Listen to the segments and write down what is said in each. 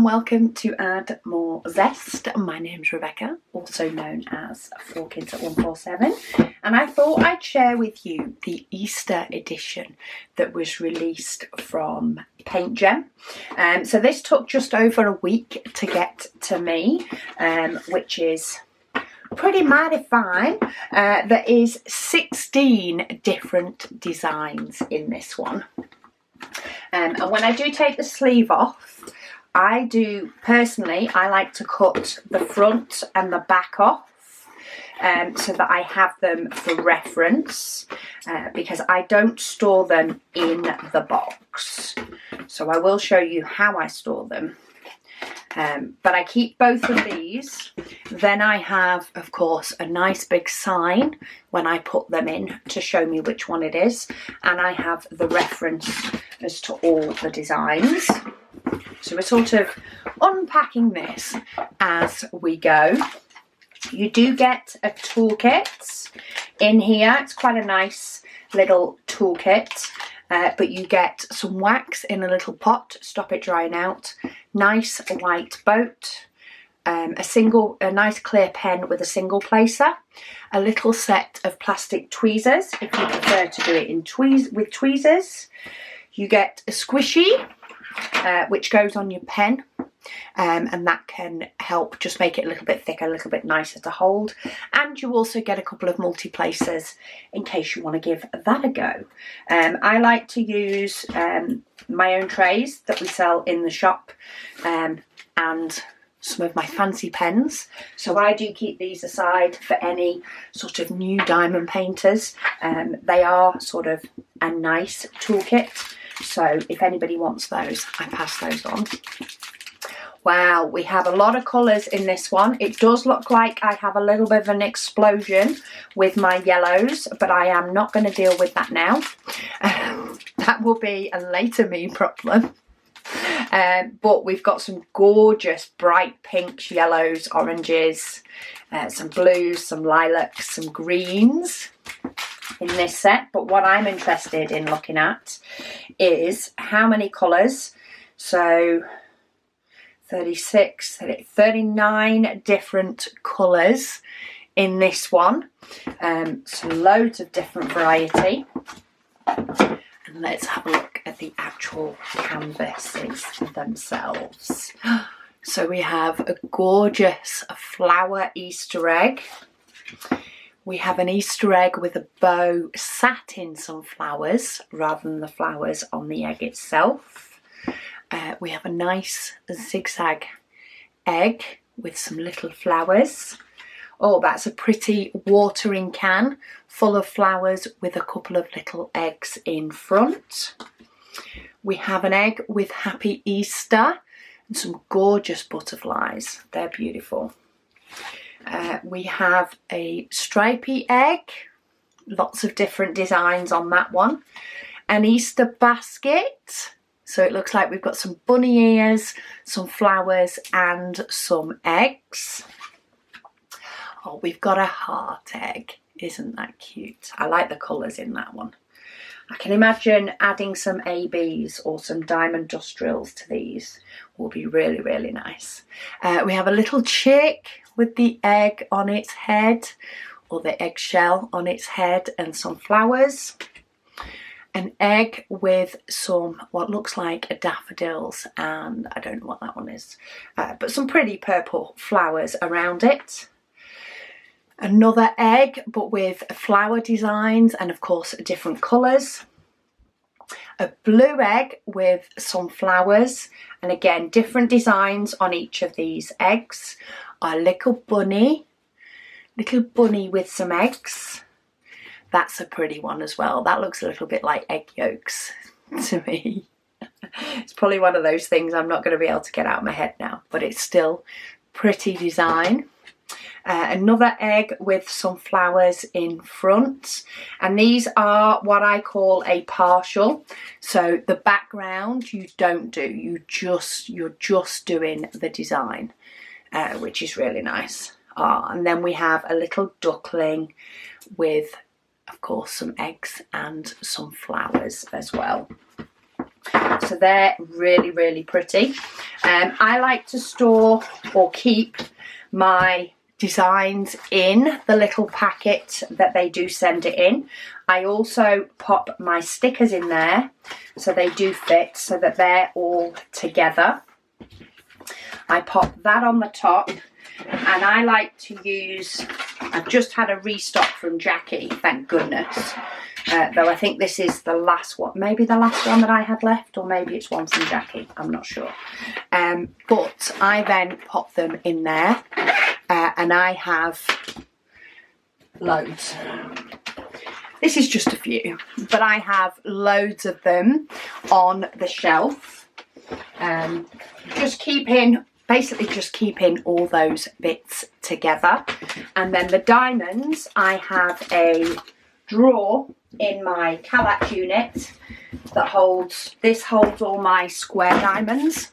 and welcome to Add More Zest. My name's Rebecca, also known as 4Kids at 147, and I thought I'd share with you the Easter edition that was released from PaintGem. So this took just over a week to get to me, which is pretty mighty fine. There is 16 different designs in this one. And when I do take the sleeve off, I like to cut the front and the back off so that I have them for reference because I don't store them in the box. So I will show you how I store them. But I keep both of these. Then I have, of course, a nice big sign when I put them in to show me which one it is. And I have the reference as to all the designs. So we're sort of unpacking this as we go. You do get a toolkit in here. It's quite a nice little toolkit. But you get some wax in a little pot, stop it drying out, nice white boat, a nice clear pen with a single placer, a little set of plastic tweezers if you prefer to do it with tweezers. You get a squishy, which goes on your pen. And that can help just make it a little bit thicker, a little bit nicer to hold. And you also get a couple of multi-placers in case you want to give that a go. I like to use my own trays that we sell in the shop and some of my fancy pens. So I do keep these aside for any sort of new diamond painters. They are sort of a nice toolkit. So if anybody wants those, I pass those on. Wow, we have a lot of colours in this one. It does look like I have a little bit of an explosion with my yellows, but I am not going to deal with that now. That will be a later me problem. But we've got some gorgeous bright pinks, yellows, oranges, some blues, some lilacs, some greens in this set. But what I'm interested in looking at is how many colours. So 39 different colours in this one. So loads of different variety. And let's have a look at the actual canvases themselves. So we have a gorgeous flower Easter egg. We have an Easter egg with a bow sat in some flowers rather than the flowers on the egg itself. We have a nice zigzag egg with some little flowers. Oh, that's a pretty watering can full of flowers with a couple of little eggs in front. We have an egg with Happy Easter and some gorgeous butterflies. They're beautiful. We have a stripy egg. Lots of different designs on that one. An Easter basket. So it looks like we've got some bunny ears, some flowers and some eggs. Oh, we've got a heart egg. Isn't that cute? I like the colours in that one. I can imagine adding some ABs or some diamond dust drills to these will be really, really nice. We have a little chick with the egg on its head or the eggshell on its head and some flowers. An egg with some what looks like daffodils and I don't know what that one is, but some pretty purple flowers around it. Another egg but with flower designs and of course different colours. A blue egg with some flowers and again different designs on each of these eggs. A little bunny with some eggs. That's a pretty one as well. That looks a little bit like egg yolks to me. It's probably one of those things I'm not going to be able to get out of my head now, but it's still pretty design. Another egg with some flowers in front, and these are what I call a partial. So the background you don't do, you're just doing the design, which is really nice. And then we have a little duckling with of course some eggs and some flowers as well. So they're really, really pretty. I like to store or keep my designs in the little packet that they do send it in. I also pop my stickers in there so they do fit, so that they're all together. I pop that on the top, and I like to use, I've just had a restock from Jackie, thank goodness, though I think this is the last one, maybe the last one that I had left, or maybe it's one from Jackie, I'm not sure. But I then pop them in there, and I have loads. This is just a few, but I have loads of them on the shelf. Basically just keeping all those bits together. And then the diamonds, I have a drawer in my Kallax unit that holds all my square diamonds.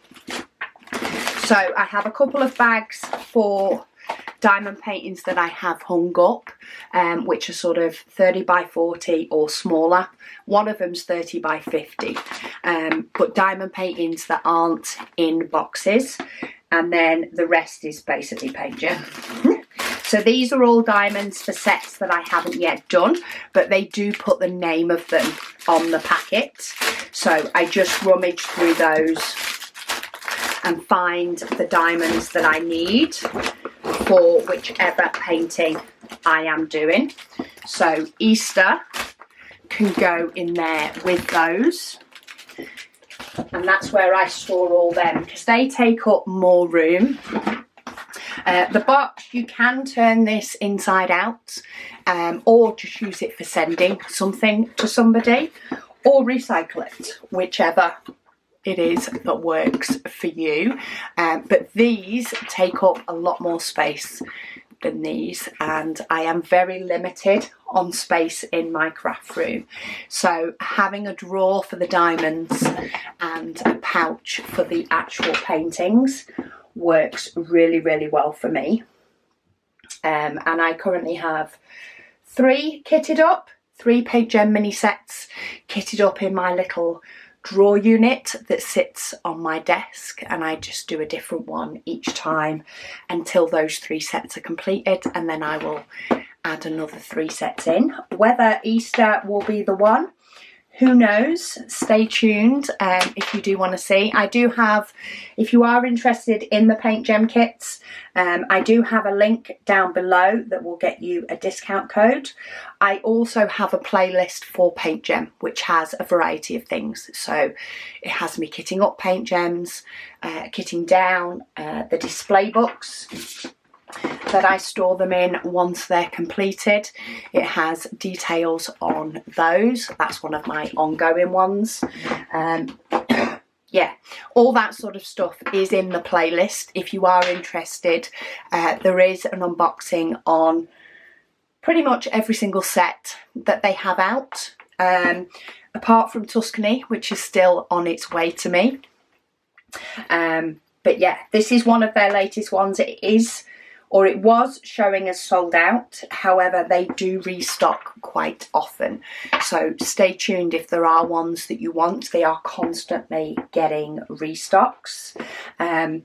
So I have a couple of bags for diamond paintings that I have hung up, which are sort of 30 by 40 or smaller. One of them's 30 by 50, but diamond paintings that aren't in boxes, and then the rest is basically PaintGem. So these are all diamonds for sets that I haven't yet done, but they do put the name of them on the packet. So I just rummage through those and find the diamonds that I need for whichever painting I am doing. So Easter can go in there with those, and that's where I store all them because they take up more room. The box, you can turn this inside out, or just use it for sending something to somebody, or recycle it, whichever it is that works for you. But these take up a lot more space than these, and I am very limited on space in my craft room. So having a drawer for the diamonds and a pouch for the actual paintings works really, really well for me. And I currently have 3 kitted up, 3 PaintGem mini sets kitted up in my little drawer unit that sits on my desk, and I just do a different one each time until those 3 sets are completed, and then I will add another 3 sets in. Whether Easter will be the one, who knows? Stay tuned if you do want to see. I do have, if you are interested in the PaintGem kits, I do have a link down below that will get you a discount code. I also have a playlist for PaintGem, which has a variety of things. So it has me kitting up PaintGems, kitting down the display books that I store them in once they're completed. It has details on those. That's one of my ongoing ones. Yeah, all that sort of stuff is in the playlist. If you are interested, there is an unboxing on pretty much every single set that they have out, apart from Tuscany, which is still on its way to me. But yeah, this is one of their latest ones. It was showing as sold out. However, they do restock quite often. So stay tuned if there are ones that you want. They are constantly getting restocks. And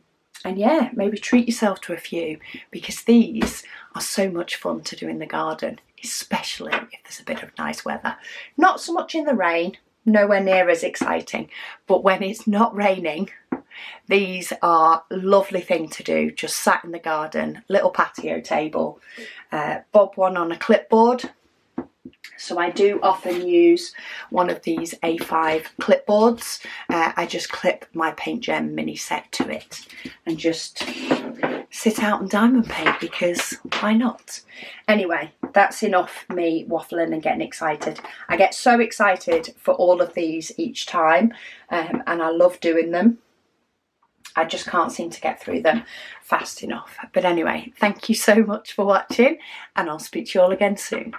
yeah, maybe treat yourself to a few, because these are so much fun to do in the garden, especially if there's a bit of nice weather. Not so much in the rain, nowhere near as exciting, but when it's not raining, these are a lovely thing to do, just sat in the garden, little patio table. Bob one on a clipboard. So I do often use one of these A5 clipboards. I just clip my PaintGem mini set to it and just sit out and diamond paint, because why not? Anyway, that's enough me waffling and getting excited. I get so excited for all of these each time, and I love doing them. I just can't seem to get through them fast enough. But anyway, thank you so much for watching, and I'll speak to you all again soon.